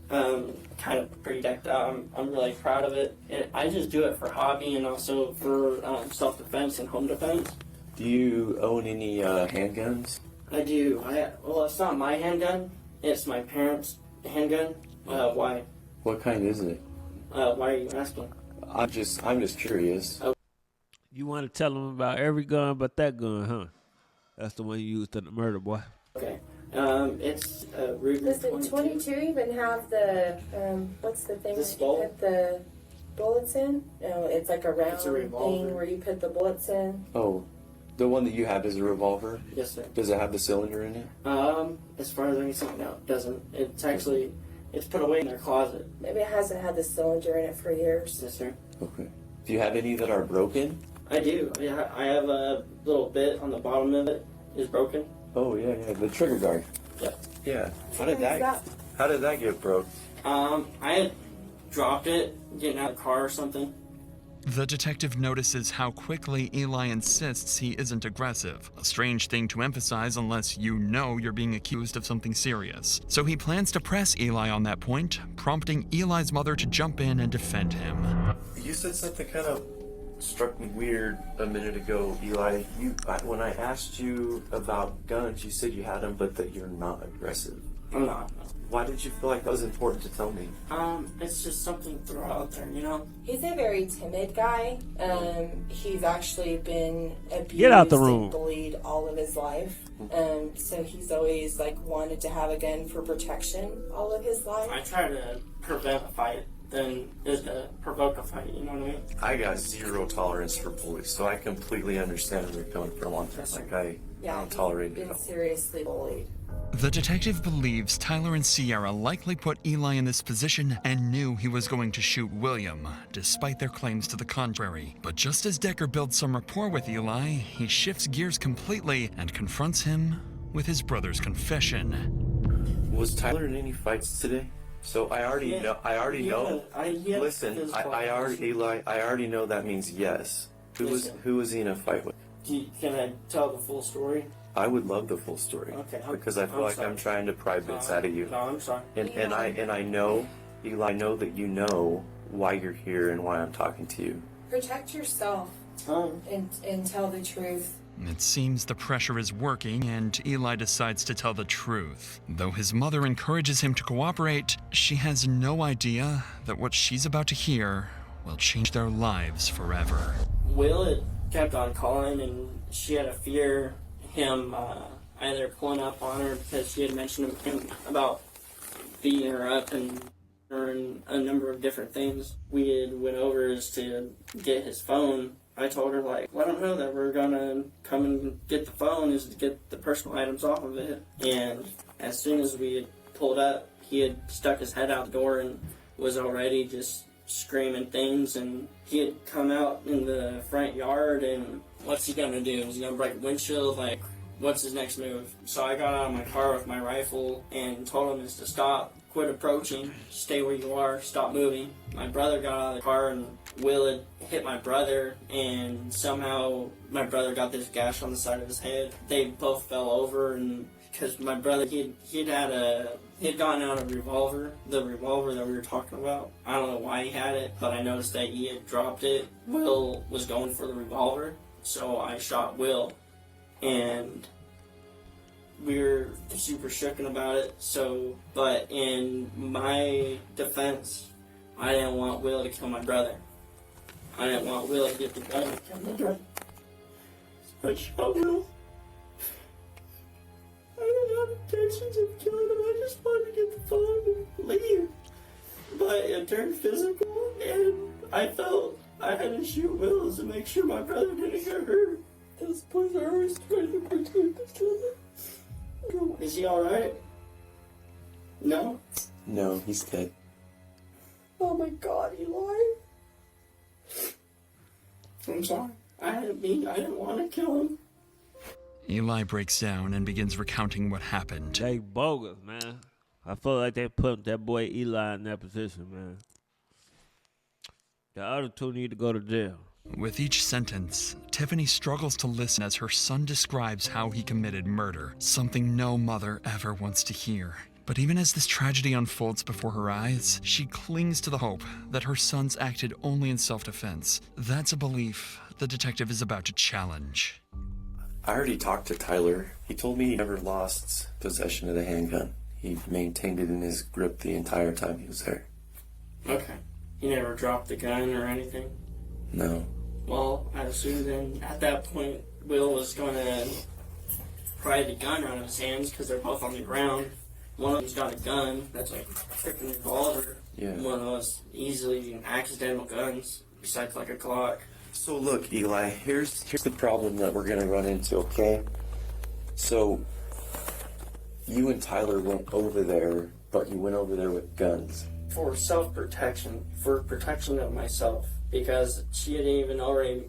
kind of pretty decked out. I'm really proud of it. I just do it for hobby and also for self-defense and home defense. Do you own any handguns? I do. Well, it's not my handgun. It's my parents' handgun. Why? What kind is it? Why are you asking? I'm just curious. Oh. You want to tell them about every gun but that gun, huh? That's the one you used in the murder, boy. Okay. It's a Ruger. Does the 22 even have the, what's the thing that you put the bullets in? No, it's like a round thing where you put the bullets in. Oh, the one that you have is a revolver? Yes, sir. Does it have the cylinder in it? As far as I can see, no, it doesn't. It's actually, It's put away in their closet. Maybe it hasn't had the cylinder in it for years. Yes, sir. Okay. Do you have any that are broken? I do. I have a little bit on the bottom of it is broken. Oh yeah, the trigger guard. Yep. Yeah. How did that get broke? I had dropped it getting out of the car or something. The detective notices how quickly Eli insists he isn't aggressive, a strange thing to emphasize unless you know you're being accused of something serious. So he plans to press Eli on that point, prompting Eli's mother to jump in and defend him. You said something kind of struck me weird a minute ago, Eli. When I asked you about guns, you said you had them, but that you're not aggressive. I'm not. Why did you feel like that was important to tell me? It's just something to throw out there, you know? He's a very timid guy. He's actually been abused Get out the room. and bullied all of his life. So he's always like wanted to have a gun for protection all of his life. I try to prevent a fight than is to provoke a fight, you know what I mean? I got zero tolerance for bullies, so I completely understand where you're coming from on that. Like, I don't tolerate it. Been seriously bullied. The detective believes Tyler and Sierra likely put Eli in this position and knew he was going to shoot William, despite their claims to the contrary. But just as Decker builds some rapport with Eli, he shifts gears completely and confronts him with his brother's confession. Was Tyler in any fights today? So I already know. Listen, I already know that means yes. Who was he in a fight with? Can I tell the full story? I would love the full story. Okay. Because I feel like I'm trying to pry bits out of you. No, I'm sorry. And I know, Eli, I know that you know why you're here and why I'm talking to you. Protect yourself and tell the truth. It seems the pressure is working, and Eli decides to tell the truth. Though his mother encourages him to cooperate, she has no idea that what she's about to hear will change their lives forever. Will had kept on calling, and she had a fear him either pulling up on her because she had mentioned him about beating her up and a number of different things. We had went over to get his phone. I told her, like, let him know that we're gonna come and get the phone is to get the personal items off of it. And as soon as we had pulled up, he had stuck his head out the door and was already just screaming things. And he had come out in the front yard, and what's he gonna do? Is he gonna break the windshield? Like, what's his next move? So I got out of my car with my rifle and told him to stop, quit approaching, stay where you are, stop moving. My brother got out of the car, and Will had hit my brother, and somehow my brother got this gash on the side of his head. They both fell over, and because my brother, he had gotten out a revolver, the revolver that we were talking about. I don't know why he had it, but I noticed that he had dropped it. Will was going for the revolver, so I shot Will, and we were super shooken about it. So, but in my defense, I didn't want Will to kill my brother. I didn't want Will to get the gun and kill my brother. So I shot Will. I didn't have intentions of killing him. I just wanted to get the phone and leave. But it turned physical, and I felt I had to shoot Will to make sure my brother didn't get hurt. Those boys are always trying to protect each other. Is he alright? No? No, he's dead. Oh my God, Eli. I'm sorry. I didn't want to kill him. Eli breaks down and begins recounting what happened. They bogus, man. I feel like they put that boy Eli in that position, man. The other two need to go to jail. With each sentence, Tiffany struggles to listen as her son describes how he committed murder, something no mother ever wants to hear. But even as this tragedy unfolds before her eyes, she clings to the hope that her sons acted only in self-defense. That's a belief the detective is about to challenge. I already talked to Tyler. He told me he never lost possession of the handgun. He maintained it in his grip the entire time he was there. Okay. He never dropped the gun or anything? No. Well, I assume then at that point, Will was going to pry the gun out of his hands because they're both on the ground. One of them's got a gun that's like a freaking revolver. Yeah. One of those easily accidental guns, besides like a Glock. So look, Eli, here's the problem that we're gonna run into, okay? So you and Tyler went over there But you went over there with guns. For self-protection, for protection of myself, because she had even already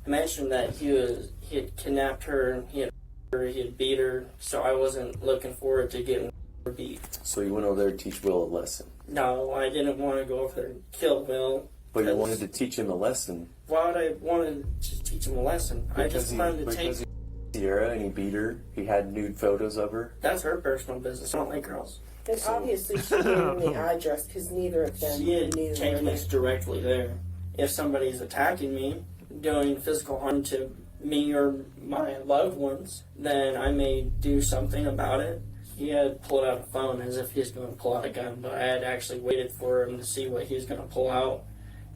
mentioned that he had kidnapped her and he had beat her, so I wasn't looking forward to getting beat. So you went over there to teach Will a lesson? No, I didn't want to go over there and kill Will. But you wanted to teach him a lesson. Why would I want to teach him a lesson? I just wanted to take... Sierra and he beat her. He had nude photos of her. That's her personal business. I don't like girls. Then obviously she gave him the address because neither of them She had knew. taken this directly there. If somebody's attacking me, doing physical harm to me or my loved ones, then I may do something about it. He had pulled out a phone as if he was going to pull out a gun, but I had actually waited for him to see what he was going to pull out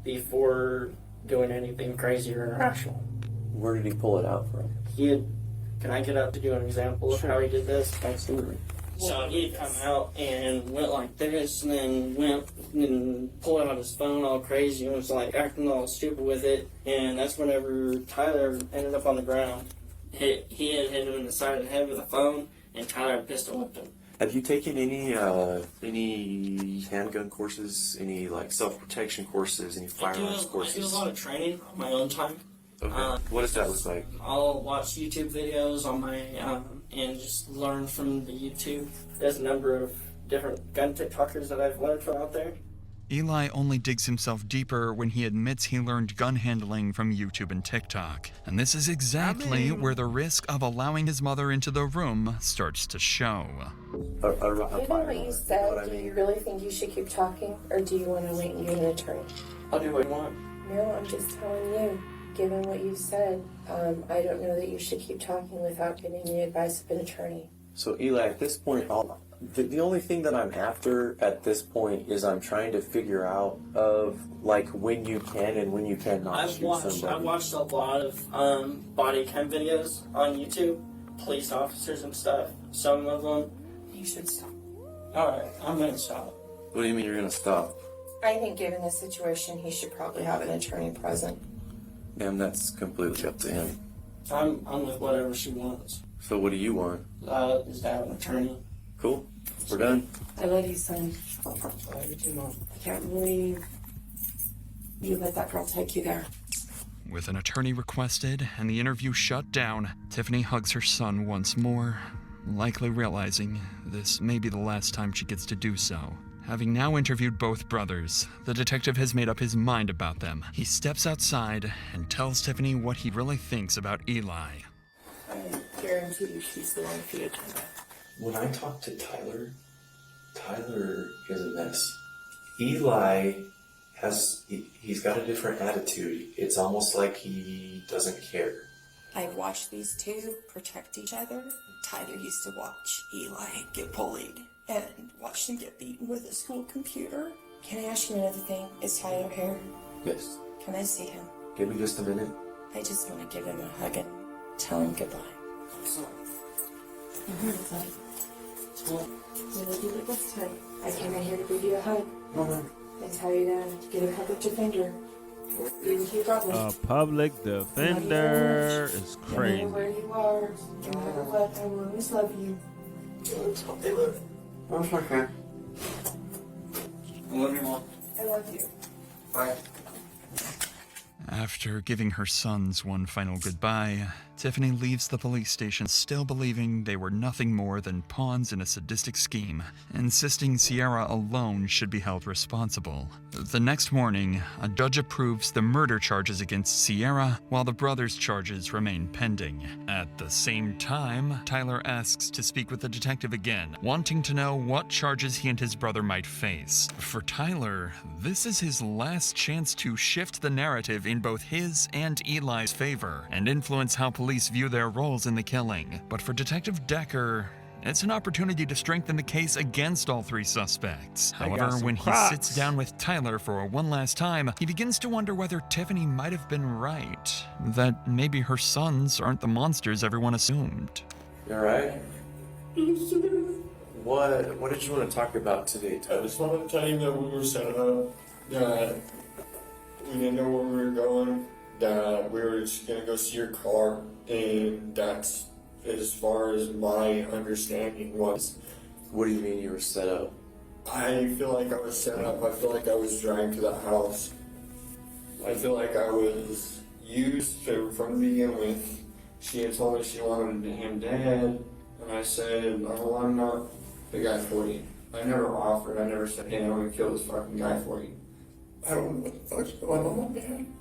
before doing anything crazy or irrational. Where did he pull it out from? He had... Can I get up to do an example of how he did this? Absolutely. So he'd come out and went like this, and then went and pulled out his phone all crazy and was like acting all stupid with it. And that's whenever Tyler ended up on the ground. He had hit him in the side of the head with a phone, and Tyler pistol whipped him. Have you taken any handgun courses, any like self-protection courses, any firearms courses? I do a lot of training on my own time. Okay. What does that look like? I'll watch YouTube videos on my and just learn from the YouTube. There's a number of different gun TikTokers that I've learned from out there. Eli only digs himself deeper when he admits he learned gun handling from YouTube and TikTok. And this is exactly where the risk of allowing his mother into the room starts to show. Given what you said, do you really think you should keep talking, or do you want to wait and get an attorney? I'll do what you want. No, I'm just telling you. Given what you said, I don't know that you should keep talking without getting the advice of an attorney. So Eli, at this point, the only thing that I'm after at this point is I'm trying to figure out of like when you can and when you cannot shoot somebody. I've watched a lot of body cam videos on YouTube, police officers and stuff. Some of them, you should stop. Alright, I'm gonna stop. What do you mean you're gonna stop? I think given the situation, he should probably have an attorney present. Ma'am, that's completely up to him. I'm with whatever she wants. So what do you want? Is to have an attorney. Cool. We're done. I love you, son. I love you too, Mom. I can't believe you let that girl take you there. With an attorney requested and the interview shut down, Tiffany hugs her son once more, likely realizing this may be the last time she gets to do so. Having now interviewed both brothers, the detective has made up his mind about them. He steps outside and tells Tiffany what he really thinks about Eli. I guarantee you she's the one for you. When I talk to Tyler, Tyler is a mess. Eli he's got a different attitude. It's almost like he doesn't care. I've watched these two protect each other. Tyler used to watch Eli get bullied and watch him get beaten with a school computer. Can I ask you another thing? Is Tyler here? Yes. Can I see him? Give me just a minute. I just want to give him a hug and tell him goodbye. I'm here, buddy. We love you like this time. I came in here to give you a hug. And tell you to get a hug with your finger. Even to your brother. A public defender is crazy. No matter where you are, no matter what, I will always love you. That's okay. I love you, Mom. I love you. Bye. After giving her sons one final goodbye, Tiffany leaves the police station still believing they were nothing more than pawns in a sadistic scheme, insisting Sierra alone should be held responsible. The next morning, a judge approves the murder charges against Sierra, while the brothers' charges remain pending. At the same time, Tyler asks to speak with the detective again, wanting to know what charges he and his brother might face. For Tyler, this is his last chance to shift the narrative in both his and Eli's favor, and influence how police view their roles in the killing. But for Detective Decker, it's an opportunity to strengthen the case against all three suspects. However, when he sits down with Tyler for one last time, he begins to wonder whether Tiffany might have been right. That maybe her sons aren't the monsters everyone assumed. You alright? What did you want to talk about today, Tyler? I just wanted to tell you that we were set up, that we didn't know where we were going, that we were just going to go see your car, and that's as far as my understanding was. What do you mean you were set up? I feel like I was set up. I feel like I was dragged to that house. I feel like I was used from the begin with. She had told me she wanted him dead, and I said, oh, I'm not the guy for you. I never offered. I never said, hey, I'm going to kill this fucking guy for you. I don't know what the fuck's going on, man.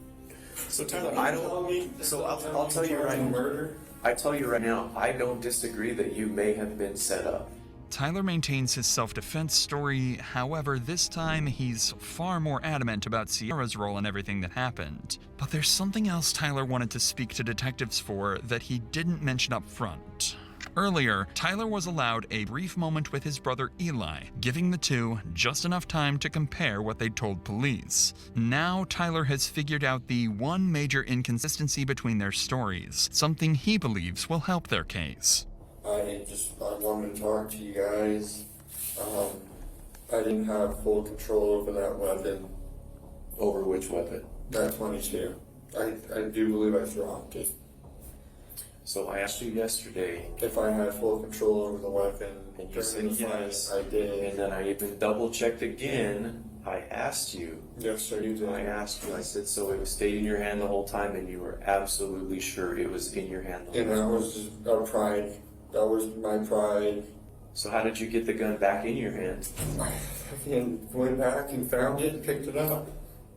So Tyler, I'll tell you right now. I tell you right now, I don't disagree that you may have been set up. Tyler maintains his self-defense story, however, this time he's far more adamant about Sierra's role in everything that happened. But there's something else Tyler wanted to speak to detectives for that he didn't mention up front. Earlier, Tyler was allowed a brief moment with his brother Eli, giving the two just enough time to compare what they'd told police. Now, Tyler has figured out the one major inconsistency between their stories, something he believes will help their case. I wanted to talk to you guys. I didn't have full control over that weapon. Over which weapon? That 22. I do believe I dropped it. So I asked you yesterday if I had full control over the weapon. And you said yes. I did. And then I even double checked again. I asked you. Yes, sir, you did. I asked you. I said, so it stayed in your hand the whole time, and you were absolutely sure it was in your hand the whole time. And that was just our pride. That was my pride. So how did you get the gun back in your hand? I went back and found it and picked it up.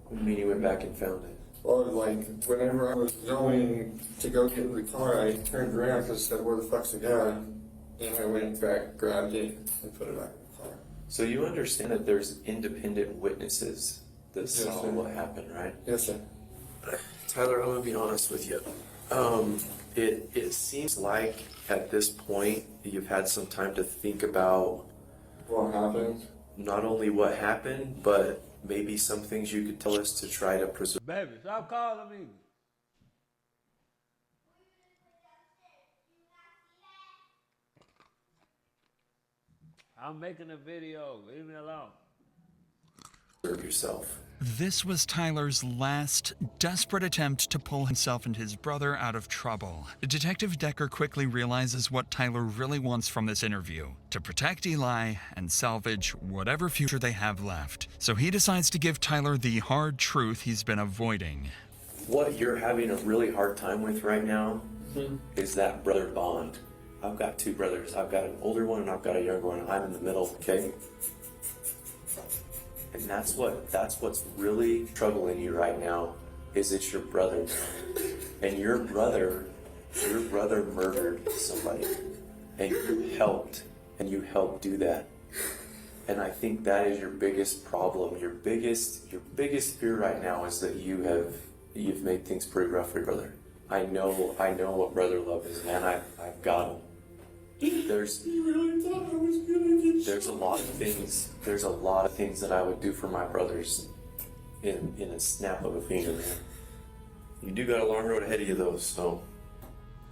What do you mean you went back and found it? Well, like, whenever I was going to go get in the car, I turned around because I said, where the fuck's the gun? And I went back, grabbed it, and put it back in the car. So you understand that there's independent witnesses that saw what happened, right? Yes, sir. Tyler, I'm going to be honest with you. It seems like at this point you've had some time to think about what happened. Not only what happened, but maybe some things you could tell us to try to preserve. Baby, stop calling me. I'm making a video. Leave me alone. Preserve yourself. This was Tyler's last desperate attempt to pull himself and his brother out of trouble. Detective Decker quickly realizes what Tyler really wants from this interview: to protect Eli and salvage whatever future they have left. So he decides to give Tyler the hard truth he's been avoiding. What you're having a really hard time with right now is that brother bond. I've got two brothers. I've got an older one and I've got a younger one. I'm in the middle, okay? And that's what's really troubling you right now, is it's your brother. And your brother murdered somebody. And you helped do that. And I think that is your biggest problem. Your biggest fear right now is that you've made things pretty rough for your brother. I know what brother love is, man. I've got him. There's a lot of things that I would do for my brothers in a snap of a finger, man. You do got a long road ahead of you though, so.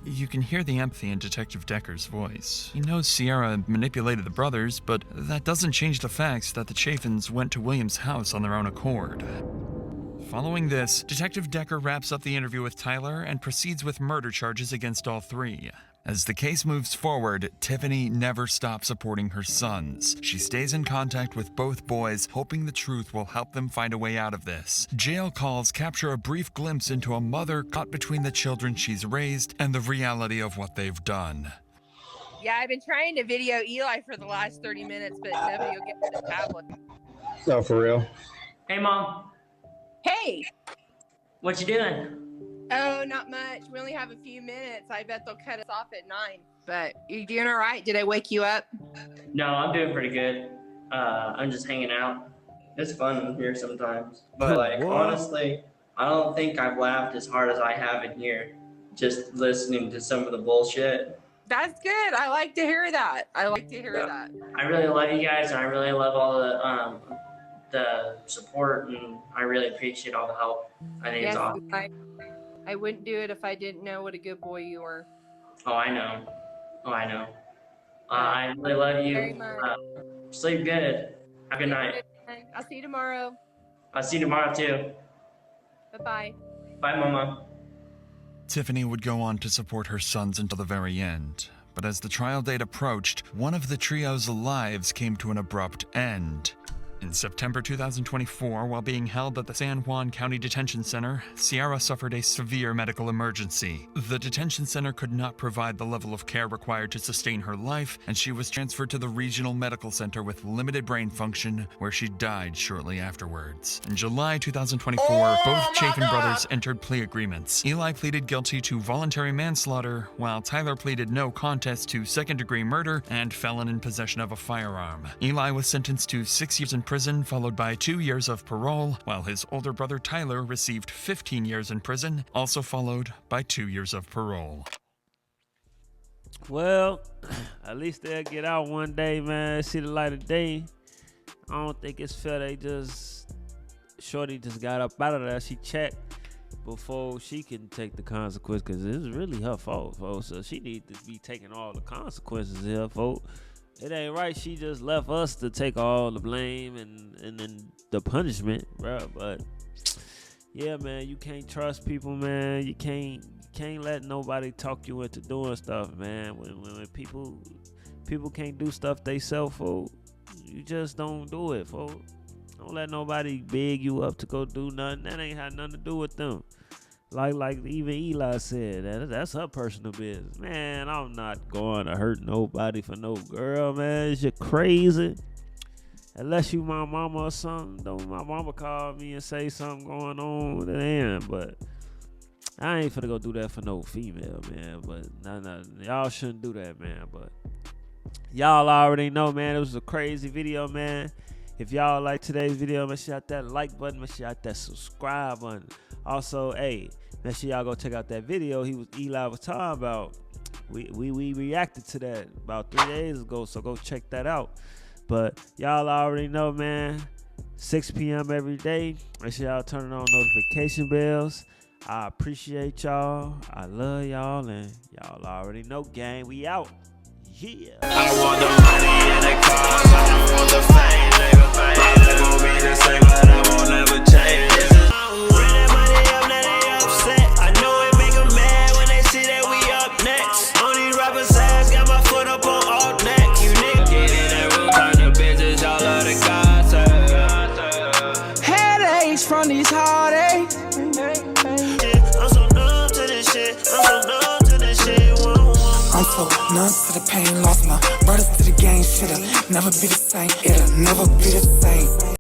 You can hear the empathy in Detective Decker's voice. He knows Sierra manipulated the brothers, but that doesn't change the facts that the Chaffins went to William's house on their own accord. Following this, Detective Decker wraps up the interview with Tyler and proceeds with murder charges against all three. As the case moves forward, Tiffany never stops supporting her sons. She stays in contact with both boys, hoping the truth will help them find a way out of this. Jail calls capture a brief glimpse into a mother caught between the children she's raised and the reality of what they've done. Yeah, I've been trying to video Eli for the last 30 minutes, but nobody will get to the tablet. No, for real. Hey, Mom. Hey! What you doing? Oh, not much. We only have a few minutes. I bet they'll cut us off at 9. But you doing all right? Did I wake you up? No, I'm doing pretty good. I'm just hanging out. It's fun in here sometimes. But honestly, I don't think I've laughed as hard as I have in here, just listening to some of the bullshit. That's good. I like to hear that. that. I really love you guys, and I really love all the support, and I really appreciate all the help. I think it's awesome. I wouldn't do it if I didn't know what a good boy you were. Oh, I know. I really love you. Very much. Sleep good. Have a good night. I'll see you tomorrow. I'll see you tomorrow too. Bye-bye. Bye, Mama. Tiffany would go on to support her sons until the very end, But as the trial date approached, one of the trio's lives came to an abrupt end. In September 2024, while being held at the San Juan County Detention Center, Sierra suffered a severe medical emergency. The detention center could not provide the level of care required to sustain her life, and she was transferred to the Regional Medical Center with limited brain function, where she died shortly afterwards. In July 2024, both Chaffin brothers entered plea agreements. Eli pleaded guilty to voluntary manslaughter, while Tyler pleaded no contest to second-degree murder and felon in possession of a firearm. Eli was sentenced to 6 years in prison, followed by 2 years of parole, while his older brother Tyler received 15 years in prison, also followed by 2 years of parole. Well, at least they'll get out one day, man. See the light of day. I don't think it's fair Shorty just got up out of there. She checked before she can take the consequence, because it's really her fault, folks. So she needs to be taking all the consequences here, folks. It ain't right. She just left us to take all the blame and then the punishment, bro. But yeah, man, you can't trust people, man. You can't let nobody talk you into doing stuff, man. When people can't do stuff they self, folks, you just don't do it, folks. Don't let nobody beg you up to go do nothing. That ain't had nothing to do with them. Like even Eli said, that's her personal business. Man, I'm not going to hurt nobody for no girl, man. You're crazy. Unless you my mama or something. Don't my mama call me and say something going on with it, but I ain't finna go do that for no female, man. But nah, y'all shouldn't do that, man. But y'all already know, man, it was a crazy video, man. If y'all like today's video, make sure you hit that like button, make sure you hit that subscribe button. Also, hey, make sure y'all go check out that video Eli was talking about. We reacted to that about 3 days ago, so go check that out. But y'all already know, man, 6 p.m. every day. Make sure y'all turn on notification bells. I appreciate y'all. I love y'all, and y'all already know, gang, we out. Yeah. I want the money and the cars, I want the fame, nigga. My life won't be the same, but I won't ever change. Bring that money up, now they upset. I know it make them mad when they see that we up next. On these rappers' ass, got my foot up on all necks. You niggas get in that room, turn the bitches, y'all love the gossip. Headaches from these heartaches. I'm so numb to this shit. I'm so numb to this shit. I'm so numb to the pain, lost my brothers to the game. Shit'll never be the same. It'll never be the same.